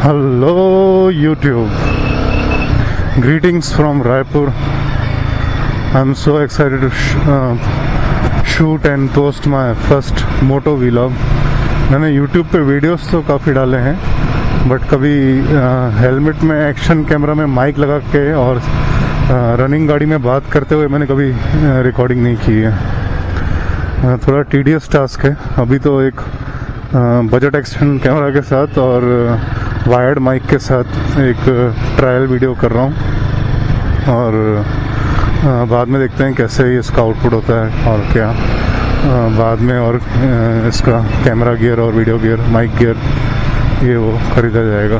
Hello YouTube, greetings from Raipur. I'm so excited to shoot and post my first moto vlog. मैंने YouTube पे videos तो काफ़ी डाले हैं, बट कभी हेलमेट में एक्शन कैमरा में माइक लगा के और रनिंग गाड़ी में बात करते हुए मैंने कभी रिकॉर्डिंग नहीं की है। थोड़ा टीडियस टास्क है। अभी तो एक बजट एक्शन कैमरा के साथ और वायर्ड माइक के साथ एक ट्रायल वीडियो कर रहा हूँ और बाद में देखते हैं कैसे इसका आउटपुट होता है और क्या बाद में और इसका कैमरा गियर और वीडियो गियर, माइक गियर ये वो खरीदा जाएगा।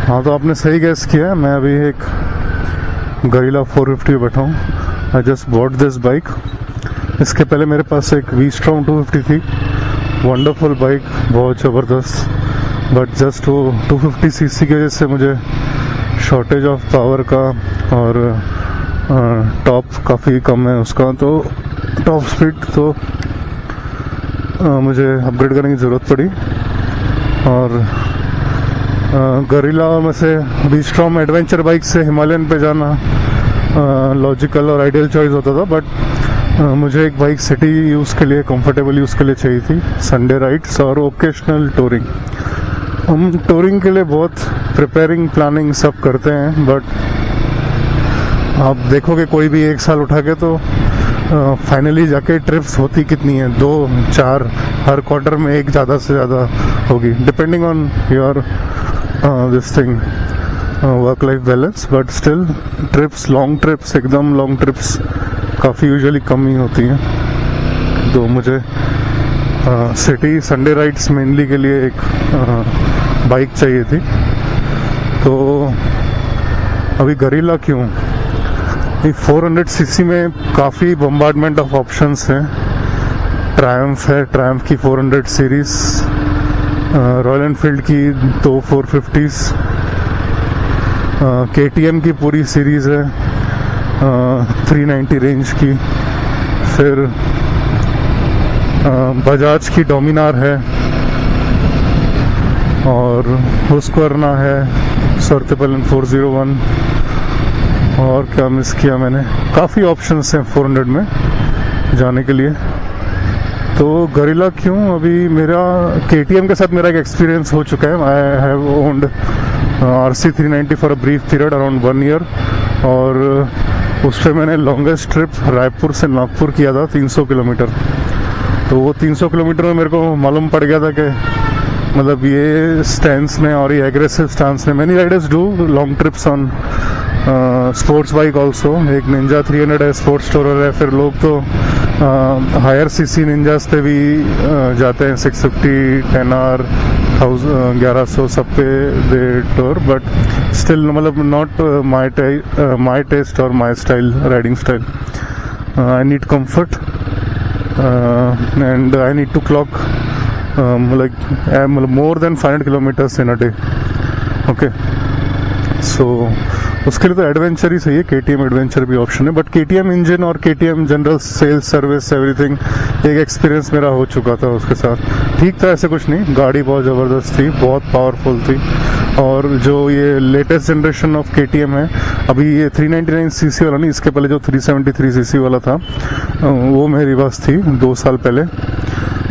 हाँ, तो आपने सही गैस किया। मैं अभी एक गरिल्ला 450 पे बैठा हूँ। I just bought this bike. इसके पहले मेरे पास एक वी-स्ट्रॉन्ग 250 थी, वंडरफुल बाइक, बहुत ज़बरदस्त। बट जस्ट वो 250 सीसी की वजह से मुझे शॉर्टेज ऑफ पावर का और टॉप काफ़ी कम है उसका, तो टॉप स्पीड तो मुझे अपग्रेड करने की ज़रूरत पड़ी। और गरिल्ला में से वी-स्ट्रॉन्ग एडवेंचर बाइक से हिमालयन पे जाना लॉजिकल और आइडियल चॉइस होता था, बट मुझे एक बाइक सिटी यूज़ के लिए, कंफर्टेबल यूज़ के लिए चाहिए थी, संडे राइड्स और ओकेशनल टूरिंग। हम टूरिंग के लिए बहुत प्रिपेयरिंग प्लानिंग सब करते हैं, बट आप देखोगे कोई भी एक साल उठा के तो फाइनली जाके ट्रिप्स होती कितनी है, 2-4 हर क्वार्टर में एक ज़्यादा से ज़्यादा होगी, depending on your this thing work life balance. But still trips, long trips, एकदम लॉन्ग ट्रिप्स काफ़ी यूजुअली कम ही होती हैं। तो मुझे सिटी संडे राइड्स मेनली के लिए एक बाइक चाहिए थी। तो अभी गरिल्ला क्यों? 400 सीसी में काफ़ी बम्बार्डमेंट ऑफ ऑप्शंस हैं। ट्रायम्फ है, ट्रायम्फ की 400 सीरीज, रॉयल एनफील्ड की 2 450s, KTM की पूरी सीरीज़ है 390 रेंज की, फिर बजाज की डोमिनार है और हुस्क्वर्ना है, सर्तेपलन 401, और क्या मिस किया मैंने? काफ़ी ऑप्शंस हैं 400 में जाने के लिए। तो गरिल्ला क्यों? अभी मेरा KTM के साथ मेरा एक एक्सपीरियंस हो चुका है। I have owned RC 390 for a brief period around 1 year, और उस पर मैंने लॉन्गेस्ट ट्रिप रायपुर से नागपुर किया था 300 किलोमीटर। तो वो 300 किलोमीटर में मेरे को मालूम पड़ गया था कि मतलब ये स्टैंस ने और ये एग्रेसिव स्टांस ने, many Riders do long trips on sports bike also. एक निंजा 300 है, स्पोर्ट्स टूरर है, फिर लोग तो हायर सीसी निंजास पे भी जाते हैं, 650, 10R, 1100 सब पे दे टूर। बट स्टिल मतलब नॉट माई टेस्ट और my style, riding style. I need comfort and I need to clock more than 500 kilometers in a day. Okay, so उसके लिए तो एडवेंचर ही सही है। KTM एडवेंचर भी ऑप्शन है, बट KTM इंजन और KTM general sales service everything एक experience मेरा हो चुका था उसके साथ। ठीक था, ऐसे कुछ नहीं, गाड़ी बहुत ज़बरदस्त थी, बहुत पावरफुल थी। और जो ये लेटेस्ट जनरेशन ऑफ KTM है, अभी ये 399 सीसी वाला नहीं, इसके पहले जो 373 सीसी वाला था वो मेरे पास थी 2 साल पहले।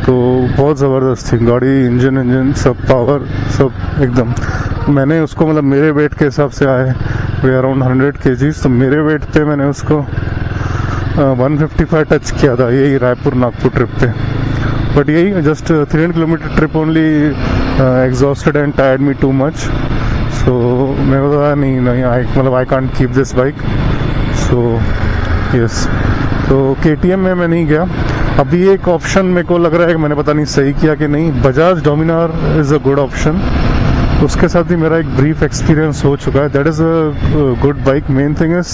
तो बहुत ज़बरदस्त थी गाड़ी, इंजन सब, पावर सब एकदम। मैंने उसको मतलब मेरे वेट के हिसाब से आए वे अराउंड 100 kgs, तो मेरे वेट पे मैंने उसको 155 टच किया था यही रायपुर नागपुर ट्रिप पे। बट यही just 300 kilometre trip only exhausted and tired me too much. So मैं बोला नहीं I can't keep this bike. So yes, तो KTM में मैं नहीं गया। अभी एक ऑप्शन मेरे को लग रहा है कि मैंने पता नहीं सही किया कि नहीं, Bajaj Dominar is a good option. उसके साथ ही मेरा एक ब्रीफ एक्सपीरियंस हो चुका है। That is a good bike. Main thing is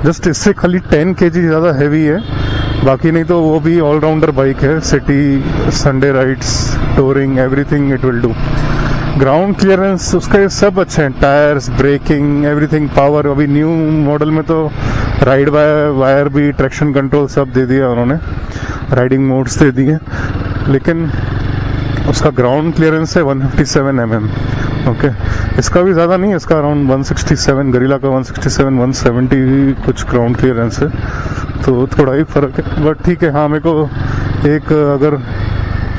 just इससे खाली 10 kg ज़्यादा हैवी है, बाकी नहीं तो वो भी ऑलराउंडर बाइक है। City, Sunday rides, touring, everything it will do. Ground clearance उसका ये सब अच्छे हैं, टायर्स, ब्रेकिंग, एवरीथिंग, पावर। अभी न्यू मॉडल में तो राइड वायर भी, ट्रैक्शन कंट्रोल सब दे दिया उन्होंने, राइडिंग मोड्स दे दिए, लेकिन उसका ग्राउंड क्लियरेंस है 157 mm। ओके, इसका भी ज़्यादा नहीं है, इसका अराउंड 167, गरीला का 167 170 कुछ ग्राउंड क्लियरेंस है, तो थोड़ा ही फ़र्क है, बट ठीक है। हाँ, मेरे को एक अगर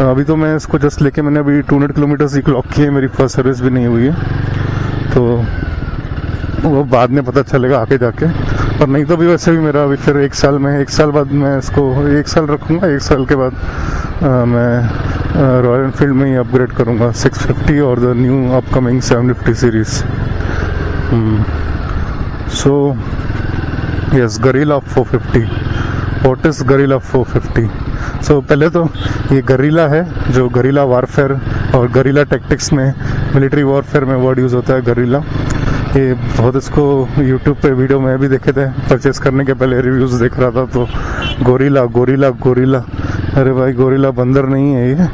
अभी तो मैं इसको जस्ट लेके मैंने अभी 200 किलोमीटर्स ही क्लॉक की है, मेरी फर्स्ट सर्विस भी नहीं हुई है, तो वो बाद में पता चलेगा आके जाके। और नहीं तो भी वैसे भी मेरा अभी फिर 1 साल बाद मैं इसको 1 साल रखूँगा, 1 साल के बाद मैं रॉयल एनफील्ड में ही अपग्रेड करूँगा 650 और the new upcoming 750 series. So yes, Guerrilla 450। What is Guerrilla 450? So पहले तो ये गरीला है, जो गरीला वारफेयर और गरीला टैक्टिक्स में, मिलिट्री वॉरफेयर में वर्ड यूज़ होता है गरीला। ये बहुत, इसको यूट्यूब पे वीडियो में भी देखे थे, परचेस करने के पहले रिव्यूज़ देख रहा था, तो गोरिल्ला गोरिल्ला गोरिल्ला, अरे भाई गोरिल्ला बंदर नहीं है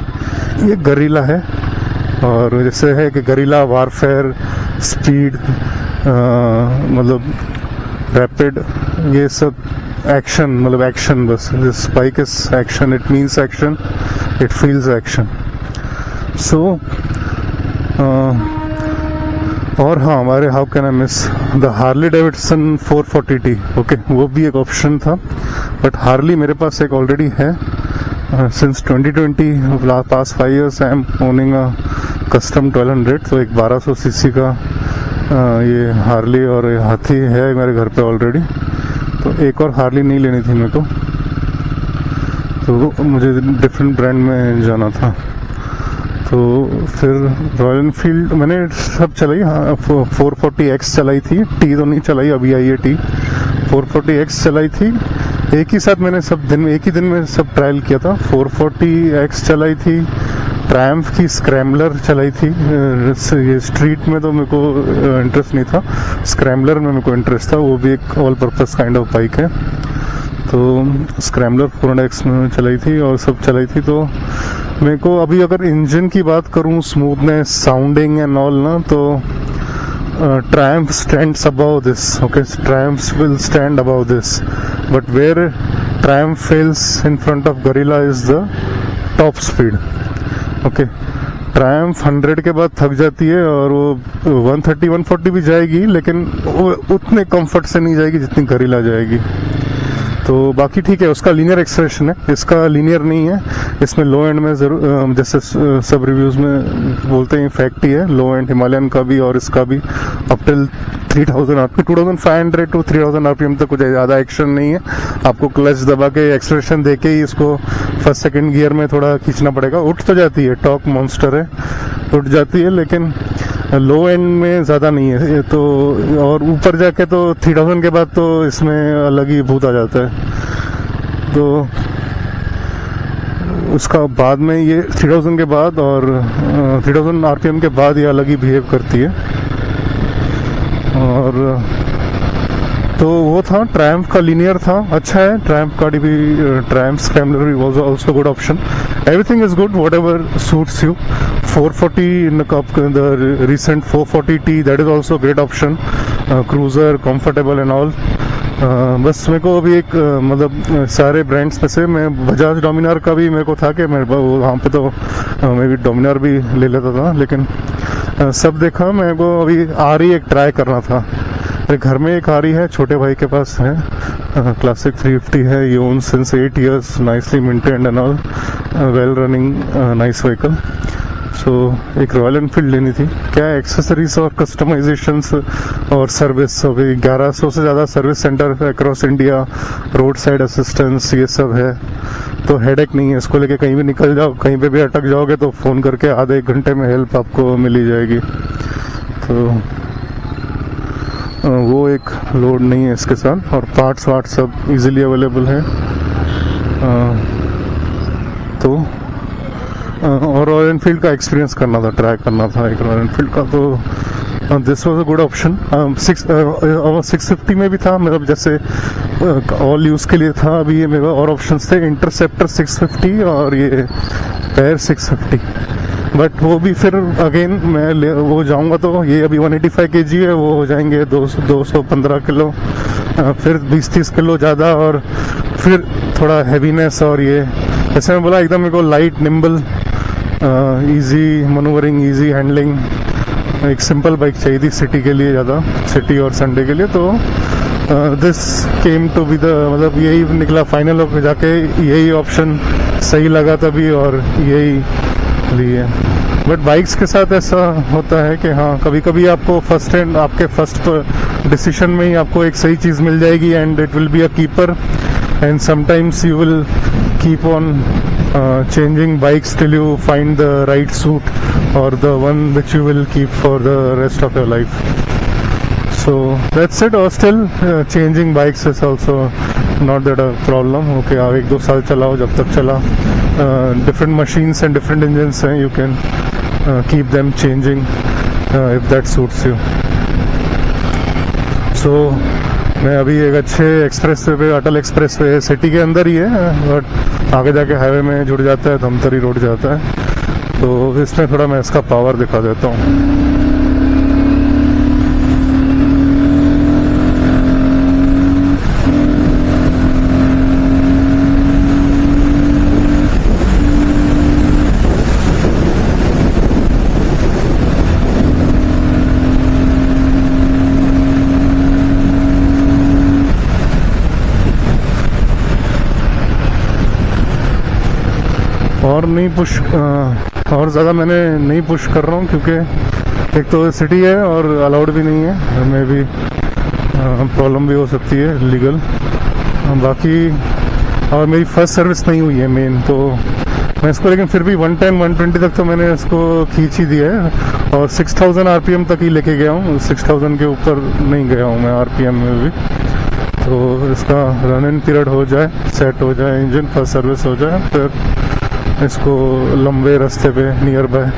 ये गरीला है। और जैसे है कि गरीला वारफेयर, स्पीड, मतलब रैपिड, ये सब एक्शन, मतलब एक्शन, बस this bike is action, it means action, it feels action. So और हाँ, हमारे how can I miss the Harley Davidson 440T। Okay, वो भी एक ऑप्शन था, बट हार्ली मेरे पास एक ऑलरेडी है since 2020, pass 5 years I am owning a custom 1200, तो एक 1200 सीसी का ये हार्ली और हाथी है मेरे घर पे ऑलरेडी, तो एक और हार्ली नहीं लेनी थी मेरे को, तो मुझे डिफरेंट ब्रांड में जाना था। तो फिर रॉयल एनफील्ड मैंने सब चलाई, हाँ 440X चलाई थी, टी तो नहीं चलाई, अभी आई है टी। 440X चलाई थी, एक ही साथ मैंने सब दिन में, एक ही दिन में सब ट्रायल किया था। 440X चलाई थी, ट्रायम्फ की स्क्रैम्बलर चलाई थी, ये स्ट्रीट में तो मेरे को इंटरेस्ट नहीं था, स्क्रैम्बलर में मेरे को इंटरेस्ट था, वो भी एक all purpose kind of bike है, तो स्क्रैम्बलर 400X में चलाई थी और सब चलाई थी। तो मेरे को अभी अगर इंजन की बात करूँ, स्मूथनेस, साउंडिंग एंड ऑल ना, तो Triumph stands above this. Okay, Triumph will stand above this, but where Triumph fails in front of Guerrilla is the top speed. Okay, Triumph 100 के बाद थक जाती है और वो 130-140 भी जाएगी, लेकिन वो उतने कंफर्ट से नहीं जाएगी जितनी Guerrilla जाएगी। तो बाकी ठीक है, उसका लीनियर एक्सेलरेशन है, इसका लीनियर नहीं है। इसमें लो एंड में जरूर, जैसे सब रिव्यूज में बोलते हैं, फैक्ट ही है, लो एंड हिमालयन का भी और इसका भी up till 3000 RPM, 2500 to 3000 RPM तक कुछ ज़्यादा एक्शन नहीं है। आपको क्लच दबा के एक्सेलरेशन देके ही इसको फर्स्ट सेकंड गियर में थोड़ा खींचना पड़ेगा। उठ तो जाती है, टॉर्क मॉन्स्टर है, उठ जाती है, लेकिन लो एंड में ज़्यादा नहीं है। तो और ऊपर जाके तो 3000 के बाद तो इसमें अलग ही भूत आ जाता है। तो उसका बाद में ये 3000 के बाद और 3000 आरपीएम के बाद ये अलग ही बिहेव करती है। और तो वो था, ट्रायम्फ का लीनियर था, अच्छा है। ट्रायम्फ का भी, ट्रायम्फ स्क्रैम्बलर भी was also good option. Everything is good, whatever suits you. 440 in the recent 440T, that is also great option, cruiser, comfortable and all। बस मेरे को अभी एक मतलब सारे ब्रांड्स में से मैं बजाज डोमिनार का भी मेरे को था कि मैं वहाँ पे तो मैं भी डोमिनार भी ले लेता था, लेकिन सब देखा, मेरे को अभी आरी एक ट्राई करना था। मेरे घर में एक आरी है, छोटे भाई के पास है, क्लासिक 350 है, ये own since 8 years, nicely maintained and all, well running, nice vehicle. So एक रॉयल एनफील्ड लेनी थी। क्या एक्सेसरीज और कस्टमाइजेशंस और सर्विस, अभी 1100 से ज़्यादा service centre across India, road side assistance, ये सब है, तो हेडेक नहीं है। इसको लेके कहीं भी निकल जाओ, कहीं पे भी अटक जाओगे तो फ़ोन करके आधे 1 घंटे में हेल्प आपको मिली जाएगी। तो वो एक लोड नहीं है इसके साथ, और पार्ट्स वार्ट्स सब इजीली अवेलेबल है। तो और रॉयल एनफील्ड का एक्सपीरियंस करना था, ट्राई करना था एक रॉयल एनफील्ड का, तो this was a good option. 650 में भी था, मतलब जैसे ऑल यूज़ के लिए था। अभी ये मेरे और ऑप्शंस थे, इंटरसेप्टर 650 और ये पैर 650, बट वो भी फिर अगेन मैं वो जाऊंगा तो ये अभी 185 kg है, वो हो जाएंगे 215 किलो, फिर 20-30 किलो ज़्यादा और फिर थोड़ा हैवीनेस। और ये जैसे मैं बोला एकदम मेरे को light nimble, easy manoeuvring, easy handling, एक सिंपल बाइक चाहिए थी सिटी के लिए, ज़्यादा सिटी और संडे के लिए। तो this came to be the, मतलब यही निकला फाइनल होकर जाके, यही ऑप्शन सही लगा तभी और यही लिए। बट बाइक्स के साथ ऐसा होता है कि हाँ, कभी कभी आपको फर्स्ट हैंड, आपके फर्स्ट डिसीजन में ही आपको एक सही चीज़ मिल जाएगी and it will be a keeper, and sometimes you will keep on changing bikes till you find the right suit or the one which you will keep for the rest of your life. So that's it. Or still changing bikes is also not that a problem. Okay, आप 1-2 साल चलाओ, जब तक चला, different machines and different engines हैं, you can keep them changing if that suits you. So मैं अभी एक अच्छे एक्सप्रेस वे पे, अटल एक्सप्रेस वे सिटी के अंदर ही है, बट आगे जाके हाईवे में जुड़ जाता है, धमतरी रोड जाता है। तो इसमें थोड़ा मैं इसका पावर दिखा देता हूँ। और नहीं पुश, और ज़्यादा मैंने नहीं पुश कर रहा हूँ क्योंकि एक तो सिटी है और अलाउड भी नहीं है, में भी प्रॉब्लम भी हो सकती है लीगल। बाकी और मेरी फर्स्ट सर्विस नहीं हुई है मेन, तो मैं इसको, लेकिन फिर भी 110-120 तक तो मैंने इसको खींच ही दिया है और 6000 RPM तक ही लेके गया हूँ। 6000 के ऊपर नहीं गया हूँ मैं RPM में भी। तो इसका रन इन पीरियड हो जाए, सेट हो जाए इंजन, फर्स्ट सर्विस हो जाए, फिर इसको लंबे रास्ते पे नियर बाय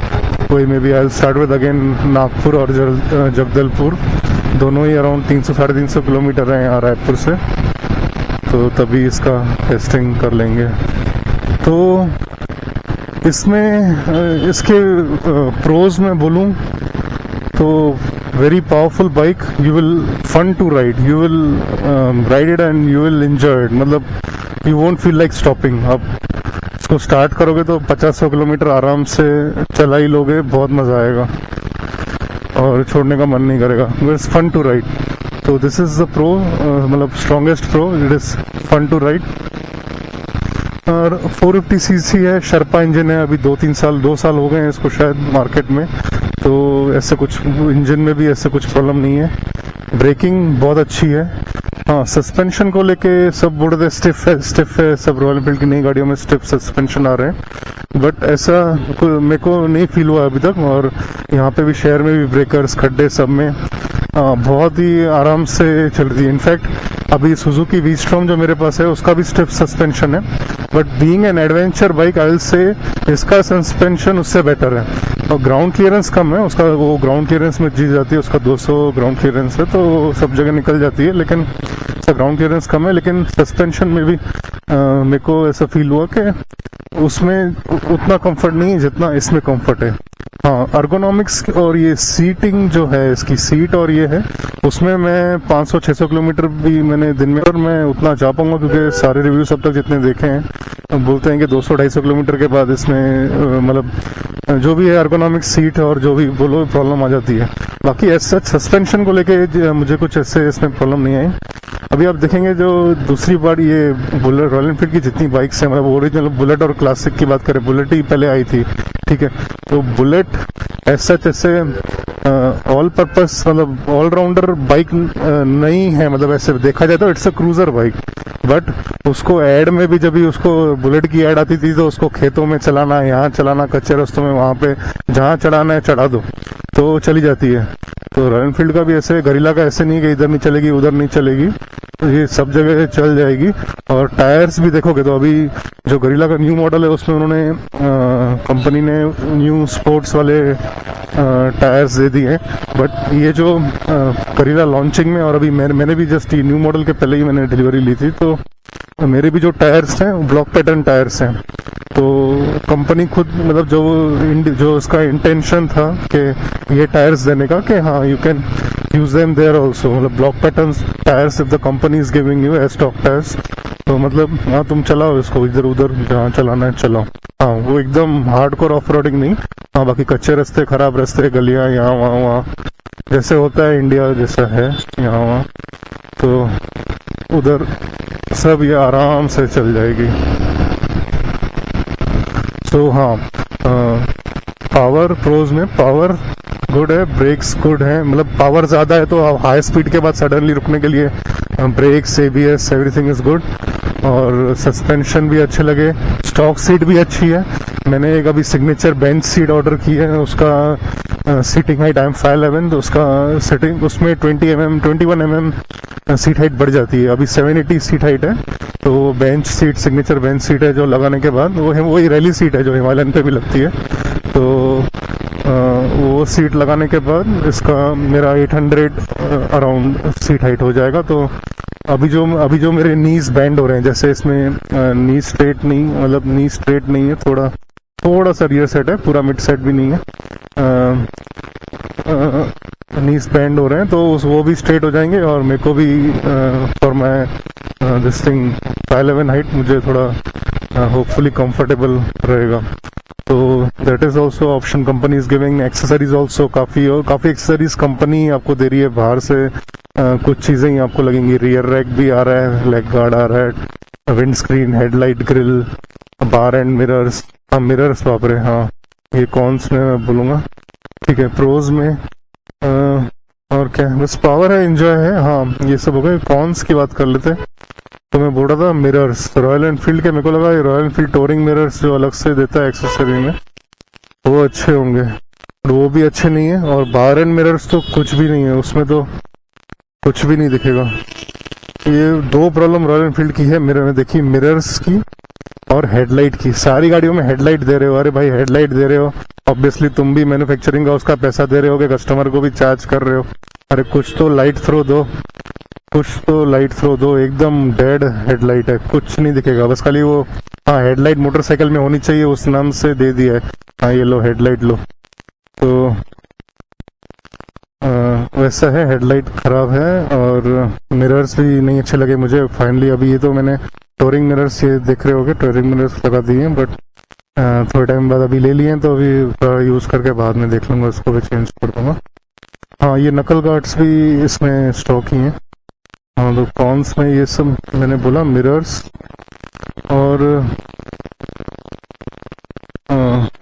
कोई में भी, I start with again Nagpur और जगदलपुर, दोनों ही अराउंड 300-350 किलोमीटर हैं यहाँ रायपुर से, तो तभी इसका टेस्टिंग कर लेंगे। तो इसमें इसके प्रोज में बोलूँ तो very powerful bike, you will fun to ride, you will ride it and you will enjoy it, मतलब you won't feel like stopping. अब इसको स्टार्ट करोगे तो 50-100 किलोमीटर आराम से चला ही लोगे, बहुत मजा आएगा और छोड़ने का मन नहीं करेगा। It's fun to ride. तो दिस इज द प्रो, मतलब strongest pro, it is fun to ride. और 450cc है, शर्पा इंजन है, अभी 2 साल हो गए हैं इसको शायद मार्केट में, तो ऐसे कुछ इंजन में भी ऐसे कुछ प्रॉब्लम नहीं है। ब्रेकिंग बहुत अच्छी है। हाँ, सस्पेंशन को लेके सब बोल रहे थे स्टिफ है, सब रॉयल एनफील्ड की नई गाड़ियों में स्टिफ सस्पेंशन आ रहे हैं, बट ऐसा मेरे को नहीं फील हुआ अभी तक। और यहाँ पे भी शहर में भी ब्रेकर्स, खड्डे सब में बहुत ही आराम से चल रही है। इनफैक्ट अभी सुजुकी वी-स्ट्रॉम जो मेरे पास है उसका भी स्टिफ सस्पेंशन है, but being an adventure bike I will say इसका सस्पेंशन उससे बेटर है। और ग्राउंड क्लियरेंस कम है उसका, वो ग्राउंड क्लियरेंस में जी जाती है, उसका 200 ग्राउंड क्लियरेंस है, तो सब जगह निकल जाती है, लेकिन उसका ग्राउंड क्लियरेंस कम है। लेकिन सस्पेंशन में भी मेरे को ऐसा फील हुआ कि उसमें उतना कंफर्ट नहीं है जितना इसमें कंफर्ट है। हाँ, अर्गोनॉमिक्स और ये सीटिंग जो है, इसकी सीट और ये है, उसमें मैं 500-600 किलोमीटर भी मैंने दिन में, और मैं उतना जा पाऊंगा क्योंकि सारे रिव्यू सब तक जितने देखे हैं बोलते हैं कि 200-250 किलोमीटर के बाद इसमें मतलब जो भी है अर्गोनॉमिक्स सीट और जो भी बोलो प्रॉब्लम आ जाती है। बाकी ऐसा सस्पेंशन को लेके मुझे कुछ ऐसे इसमें प्रॉब्लम नहीं आई। अभी आप देखेंगे जो दूसरी बार ये बुलेट, रॉयल एनफील्ड की जितनी बाइक्स हैं, मतलब ओरिजिनल बुलेट और क्लासिक की बात करें, बुलेट ही पहले आई थी, ठीक है, तो बुलेट ऐसा जैसे ऑल पर्पस, मतलब ऑलराउंडर बाइक नहीं है, मतलब ऐसे देखा जाए तो it's a cruiser bike, but उसको एड में भी जब भी उसको बुलेट की एड आती थी तो उसको खेतों में चलाना, यहाँ चलाना, कच्चे रास्तों में, वहां पे जहाँ चढ़ाना है चढ़ा दो तो चली जाती है। तो रॉयल एनफील्ड का भी ऐसे, गरीला का ऐसे नहीं कि इधर नहीं चलेगी उधर नहीं चलेगी, तो ये सब जगह चल जाएगी। और टायर्स भी देखोगे तो अभी जो गरीला का न्यू मॉडल है उसमें उन्होंने कंपनी ने न्यू स्पोर्ट्स वाले टायर्स दे दिए हैं, बट ये जो गरीला लॉन्चिंग में, और अभी मैंने भी जस्ट न्यू मॉडल के पहले ही मैंने डिलीवरी ली थी, तो मेरे भी जो टायर्स हैं ब्लॉक पैटर्न टायर्स हैं, तो कंपनी खुद मतलब जो उसका इंटेंशन था कि ये टायर्स देने का कि हाँ you can use them there also, मतलब block pattern tyres if the company is giving you as stock tyres, तो मतलब हाँ तुम चलाओ इसको इधर उधर जहाँ चलाना है चलाओ। हाँ वो एकदम हार्डकोर ऑफ रोडिंग नहीं, हाँ बाकी कच्चे रास्ते, खराब रास्ते, गलियाँ यहाँ वहाँ जैसे होता है इंडिया जैसा है यहाँ वहाँ, तो उधर सब ये आराम से चल जाएगी। तो हाँ पावर प्रोज में पावर गुड है, ब्रेक्स गुड है, मतलब पावर ज्यादा है तो हाई स्पीड के बाद सडनली रुकने के लिए brakes, ABS everything is good, और सस्पेंशन भी अच्छे लगे, स्टॉक सीट भी अच्छी है। मैंने एक अभी सिग्नेचर बेंच सीट ऑर्डर की है, उसका सीटिंग हाइट आई एम 5'11", तो उसका सीटिंग उसमें 21 mm सीट हाइट बढ़ जाती है, अभी 780 सीट हाइट है, तो bench seat signature bench seat है जो लगाने के बाद वो है वही रैली सीट है जो हिमालयन पे भी लगती है, तो वो सीट लगाने के बाद इसका मेरा 800 अराउंड सीट हाइट हो जाएगा। तो अभी जो मेरे नीज बैंड हो रहे हैं, जैसे इसमें नी स्ट्रेट नहीं, मतलब नी स्ट्रेट नहीं है, थोड़ा सा रियर सेट है, पूरा मिड सेट भी नहीं है, नीज बैंड हो रहे हैं, तो वो भी स्ट्रेट हो जाएंगे, और मेरे को भी for my this thing 5'11" height मुझे थोड़ा होपफुली कंफर्टेबल रहेगा। तो that is also option company is giving. Accessories also काफी एक्सेसरीज कंपनी आपको दे रही है बाहर से, कुछ चीजें ही आपको लगेंगी, रियर रैक भी आ रहा है, लेग गार्ड आ रहा है, wind screen, headlight grill, bar and mirrors, हाँ मिरर्स बाप रे, हाँ ये कॉन्स में मैं बोलूंगा, ठीक है। प्रोज में और क्या बस पावर है, एंजॉय है, हाँ ये सब हो गए। कॉन्स की बात कर लेते, तो मैं बोल रहा था मिरर्स रॉयल एनफील्ड के, मेरे को लगा रॉयल एनफील्ड टोरिंग मिरर्स जो अलग से देता है एक्सेसरी में वो अच्छे होंगे, वो भी अच्छे नहीं है, और बार एंड मिरर्स तो कुछ भी नहीं है उसमें, तो कुछ भी नहीं दिखेगा। ये दो प्रॉब्लम रॉयल एनफील्ड की है मिरर में, देखिए मिरर्स की और हेडलाइट की। सारी गाड़ियों में हेडलाइट दे रहे हो, अरे भाई हेडलाइट दे रहे हो, ऑब्वियसली तुम भी मैन्युफैक्चरिंग का उसका पैसा दे रहे हो, कस्टमर को भी चार्ज कर रहे हो, अरे कुछ तो लाइट थ्रो दो, एकदम डेड हेडलाइट है, कुछ नहीं दिखेगा, बस खाली वो हाँ हेडलाइट मोटरसाइकिल में होनी चाहिए उस नाम से दे दिया है, हाँ ये लो हेडलाइट लो, तो वैसा है, हेडलाइट खराब है, और मिरर्स भी नहीं अच्छे लगे मुझे फाइनली। अभी ये तो मैंने टोरिंग मिरर्स ये देख रहे होगे, टोरिंग मिरर्स लगा दिए हैं, बट थोड़े टाइम बाद अभी ले लिए हैं, तो अभी यूज करके बाद में देख लूंगा, उसको भी चेंज कर दूंगा। हाँ ये नकल गार्ड्स भी इसमें स्टॉक ही हैं। हाँ तो कॉन्स में ये सब मैंने बोला, मिरर्स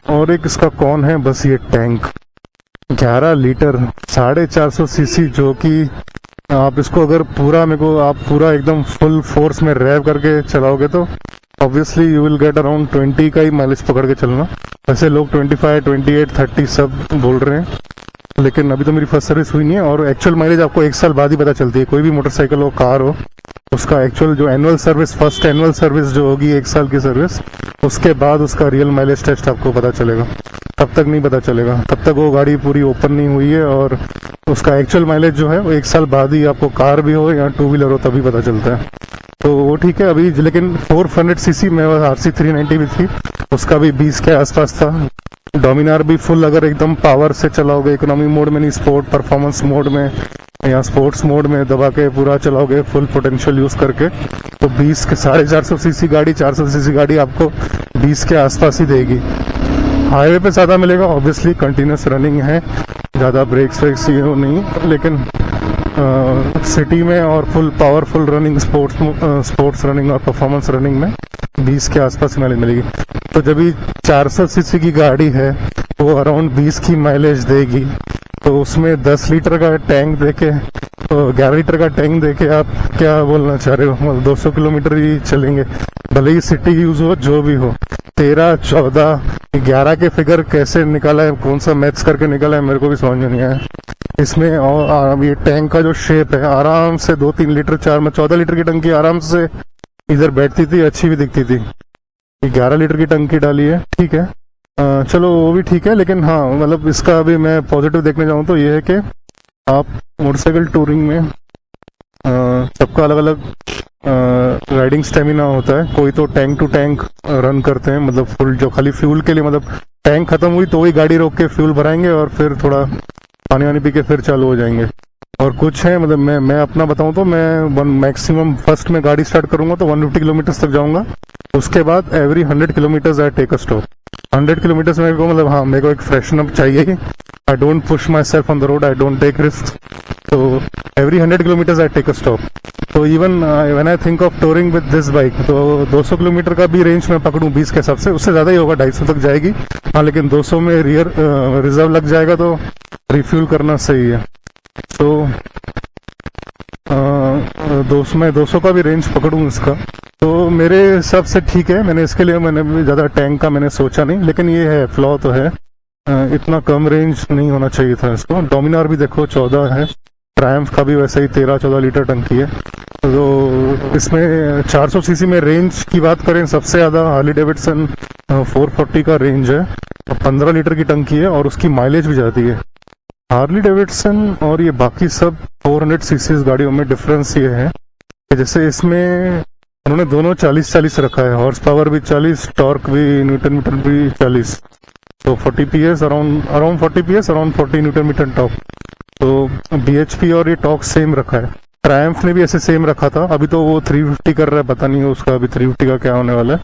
और एक इसका कौन है बस ये टैंक 11 लीटर 450 सीसी, जो कि आप इसको अगर आप पूरा एकदम फुल फोर्स में रैव करके चलाओगे तो obviously you will get around 20 का ही माइलेज पकड़ के चलना। वैसे लोग 25, 28, 30 सब बोल रहे हैं, लेकिन अभी तो मेरी फर्स्ट सर्विस हुई नहीं है, और एक्चुअल माइलेज आपको 1 साल बाद ही पता चलती है। कोई भी मोटरसाइकिल हो, कार हो, उसका एक्चुअल जो annual service, first annual service जो होगी 1 साल की सर्विस, उसके बाद उसका रियल माइलेज टेस्ट आपको पता चलेगा, तब तक नहीं पता चलेगा, तब तक वो गाड़ी पूरी ओपन नहीं हुई है, और उसका एक्चुअल माइलेज जो है वो 1 साल बाद ही आपको, कार भी हो या 2 व्हीलर हो तभी पता चलता है। तो वो ठीक है अभी, लेकिन 400 सीसी में RC 390 भी थी, उसका भी 20 के आसपास था। डोमिनार भी फुल, अगर एकदम पावर से चलाओगे, इकोनॉमी मोड में नहीं, स्पोर्ट परफॉर्मेंस मोड में या स्पोर्ट्स मोड में दबा के पूरा चलाओगे फुल पोटेंशियल यूज करके, तो 20 के 450 सीसी गाड़ी, 400 सीसी गाड़ी आपको 20 के आसपास ही देगी। हाईवे पे ज्यादा मिलेगा, ऑब्वियसली कंटिन्यूस रनिंग है, ज्यादा ब्रेक्स ये नहीं, लेकिन सिटी में और full powerful running, sports running और परफॉर्मेंस रनिंग में 20 के आसपास माइलेज मिलेगी। तो जब भी 400 सीसी की गाड़ी है वो अराउंड 20 की माइलेज देगी, तो उसमें 10 लीटर का टैंक देके, तो 11 लीटर का टैंक देके आप क्या बोलना चाह रहे हो, मतलब 200 किलोमीटर ही चलेंगे, भले ही सिटी यूज हो जो भी हो। 13, 14, 11 के फिगर कैसे निकाला है, कौन सा मैथ्स करके निकाला है, मेरे को भी समझ में नहीं आया इसमें। और ये टैंक का जो शेप है, आराम से 2-3 लीटर 14 लीटर की टंकी आराम से इधर बैठती थी, अच्छी भी दिखती थी। 11 लीटर की टंकी डाली है, ठीक है, चलो वो भी ठीक है, लेकिन हाँ मतलब इसका अभी मैं पॉजिटिव देखने जाऊँ तो ये है कि आप मोटरसाइकिल टूरिंग में सबका अलग अलग राइडिंग स्टेमिना होता है, कोई तो टैंक टू टैंक रन करते हैं, मतलब फुल जो खाली फ्यूल के लिए, मतलब टैंक खत्म हुई तो वही गाड़ी रोक के फ्यूल भराएंगे और फिर थोड़ा पानी वानी पी के फिर चालू हो जाएंगे। और कुछ है, मतलब मैं अपना बताऊं तो मैं मैक्सिमम फर्स्ट में गाड़ी स्टार्ट करूंगा तो 150 किलोमीटर तक जाऊंगा, उसके बाद every 100 kilometre I take a stop. 100 kilometre मेरे को, मतलब हाँ, मेरे को एक फ्रेशन अप चाहिए ही। I don't push myself on the road, I don't take risk, तो every 100 kilometre I take a stop. तो even when I think of touring with this bike, तो 200 किलोमीटर का भी रेंज मैं पकड़ूं 20 के हिसाब से, उससे ज़्यादा ही होगा, 250 तक जाएगी। हाँ, लेकिन 200 में रिजर्व लग जाएगा तो रिफ्यूल करना सही है। तो 200 का भी रेंज पकड़ूं इसका, तो मेरे हिसाब से ठीक है। मैंने इसके लिए मैंने ज़्यादा टैंक का मैंने सोचा नहीं, लेकिन ये है फ्लॉ तो है, इतना कम रेंज नहीं होना चाहिए था इसको। डोमिनार भी देखो 14 है, ट्रायम्फ का भी वैसे ही 13-14 लीटर टंकी है। तो इसमें 400 सीसी में रेंज की बात करें, सबसे ज़्यादा हार्ली डेविडसन 440 का रेंज है, 15 लीटर की टंकी है और उसकी माइलेज भी जाती है। हार्ली डेविडसन और ये बाकी सब 400 सीसी गाड़ियों में डिफरेंस ये है कि जैसे इसमें उन्होंने दोनों 40-40 रखा है, हॉर्स पावर भी 40, टॉर्क भी, न्यूटन मीटर भी 40, तो 40 PS around 40 PS, around 40 newton metre torque. तो BHP और ये टॉर्क सेम रखा है। ट्रायम्फ ने भी ऐसे सेम रखा था, अभी तो वो 350 कर रहा है, पता नहीं उसका अभी 350 का क्या होने वाला है।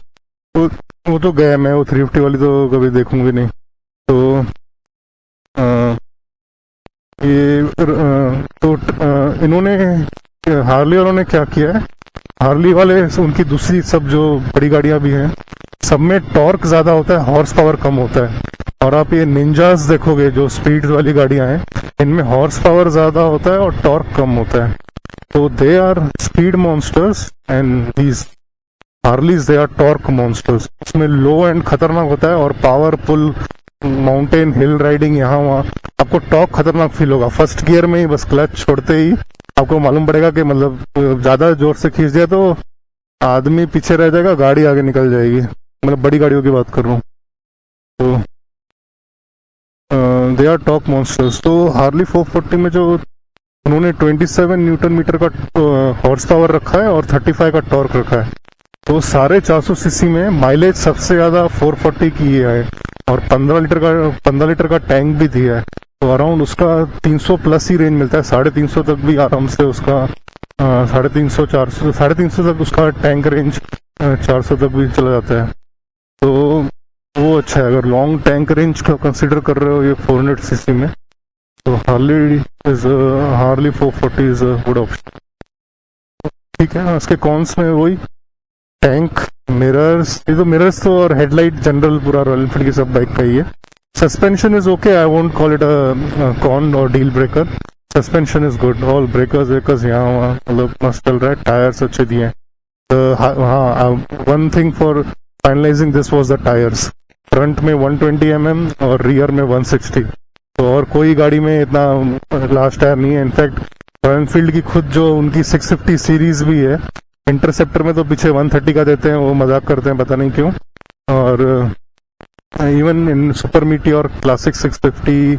तो वो तो गया, मैं वो 350 वाली तो कभी देखूंगी नहीं। तो इन्होंने हार्ली वालों ने क्या किया है, हार्ली वाले उनकी दूसरी सब जो बड़ी गाड़ियां भी हैं, सब में टॉर्क ज्यादा होता है, हॉर्स पावर कम होता है। और आप ये निंजास देखोगे जो स्पीड वाली गाड़ियां हैं, इनमें हॉर्स पावर ज्यादा होता है और टॉर्क कम होता है। तो they are speed monsters and these Harleys they are torque monsters. उसमें लो एंड खतरनाक होता है और पावरफुल माउंटेन हिल राइडिंग यहाँ वहाँ आपको टॉर्क खतरनाक फील होगा। फर्स्ट गियर में ही बस क्लच छोड़ते ही आपको मालूम पड़ेगा कि मतलब ज्यादा जोर से खींच दिया तो आदमी पीछे रह जाएगा, गाड़ी आगे निकल जाएगी। मतलब बड़ी गाड़ियों की बात कर रहा हूँ। तो दे आर टॉर्क मॉन्स्टर्स। तो हार्ली 440 में जो उन्होंने 27 न्यूटन मीटर का हॉर्स पावर रखा है और 35 का टॉर्क रखा है। तो सारे 400 सीसी में माइलेज सबसे ज्यादा 440 की है और 15 लीटर का टैंक भी दिया है। तो अराउंड उसका 300 प्लस ही रेंज मिलता है, 350 तक भी आराम से उसका 350, 400, 350 तक उसका टैंक रेंज 400 तक भी चला जाता है। तो वो अच्छा है अगर लॉन्ग टैंक रेंज का कंसिडर कर रहे हो ये 400 सीसी में, तो Harley 440 is a good option. ठीक है, उसके कॉन्स में वही टैंक, मिरर्स, ये तो मिरर्स तो और हेडलाइट जनरल पूरा रॉयल एनफील्ड की सब बाइक का ही है। Suspension is okay, I won't call it a con और deal breaker. Suspension is good, all breakers यहाँ वहाँ मतलब मस्त चल रहा है, टायर्स अच्छे दिए हैं। हाँ, one thing for finalising this was the tyres. Front में 120 mm और रियर में 160। तो और कोई गाड़ी में इतना लास्ट टायर नहीं है। इनफैक्ट रॉयल एनफील्ड की खुद जो उनकी 650 सीरीज भी है, इंटरसेप्टर में तो पीछे 130 का देते हैं, वो मजाक करते हैं पता नहीं क्यों। और इवन इन सुपर मीटी और क्लासिक 650,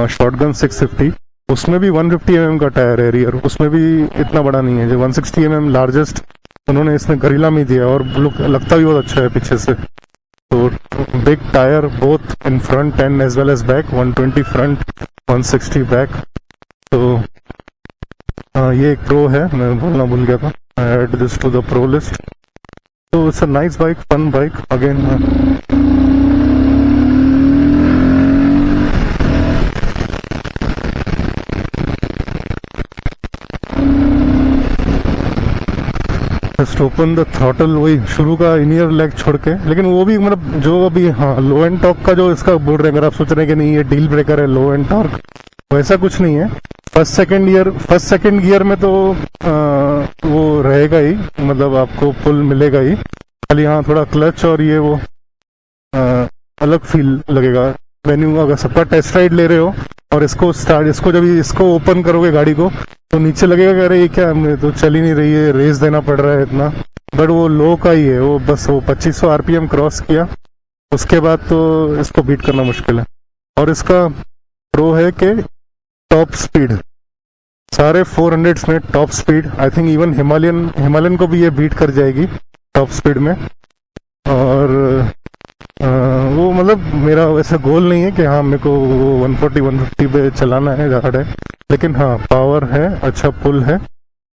शॉटगन 650, उसमें भी 150 mm का टायर है रियर, उसमें भी इतना बड़ा नहीं है। जो 160 mm लार्जेस्ट उन्होंने इसमें गरीला में दिया और लगता भी बहुत अच्छा है पीछे से। तो big tyre both in front and as well as back, 120 front, 160 back. तो ये एक प्रो है, मैं बोलना भूल गया था। I add this to the pro list. So it's a nice bike, fun bike. Again, just open the throttle, वही शुरू का इनियर लेग छोड़ के। लेकिन वो भी मतलब जो अभी हाँ लो एंड टॉर्क का जो इसका बोल रहे हैं, अगर आप सोच रहे हैं कि नहीं ये डील ब्रेकर है लो एंड टॉर्क, वैसा कुछ नहीं है। फर्स्ट सेकंड गियर में तो वो रहेगा ही, मतलब आपको पुल मिलेगा ही, खाली हाँ थोड़ा क्लच और ये वो अलग फील लगेगा। वेन्यू अगर सबका टेस्ट राइड ले रहे हो और इसको जब इसको ओपन करोगे गाड़ी को, तो नीचे लगेगा कि अरे ये क्या, हमने तो चल ही नहीं रही है, रेस देना पड़ रहा है इतना। बट वो लो का ही है, वो बस वो 2500 RPM क्रॉस किया, उसके बाद तो इसको बीट करना मुश्किल है। और इसका प्रो है कि टॉप स्पीड, सारे 400 में top speed, I think even Himalayan को भी ये बीट कर जाएगी टॉप स्पीड में। और वो मतलब मेरा वैसा गोल नहीं है कि हाँ मेरे को वो 140 150 पे चलाना है ज़्यादा है, लेकिन हाँ पावर है, अच्छा पुल है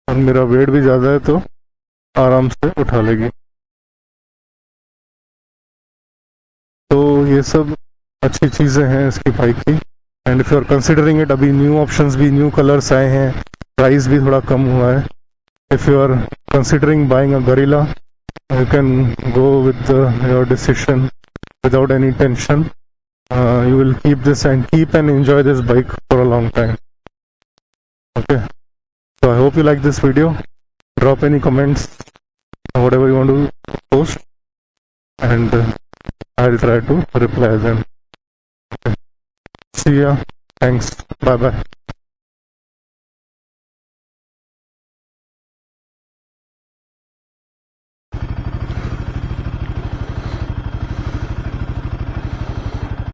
और मेरा वेट भी ज़्यादा है तो आराम से उठा लेगी। तो ये सब अच्छी चीज़ें हैं इसकी बाइक की। And if you are considering it, अभी न्यू ऑप्शंस भी, न्यू कलर्स आए हैं, प्राइस भी थोड़ा कम हुआ है। If you are considering buying a Guerrilla, you can go with your decision without any tension. You will keep this and keep and enjoy this bike for a long time. Okay, so I hope you like this video. Drop any comments, whatever you want to post, and I'll try to reply them. Okay. See ya. Thanks. Bye bye.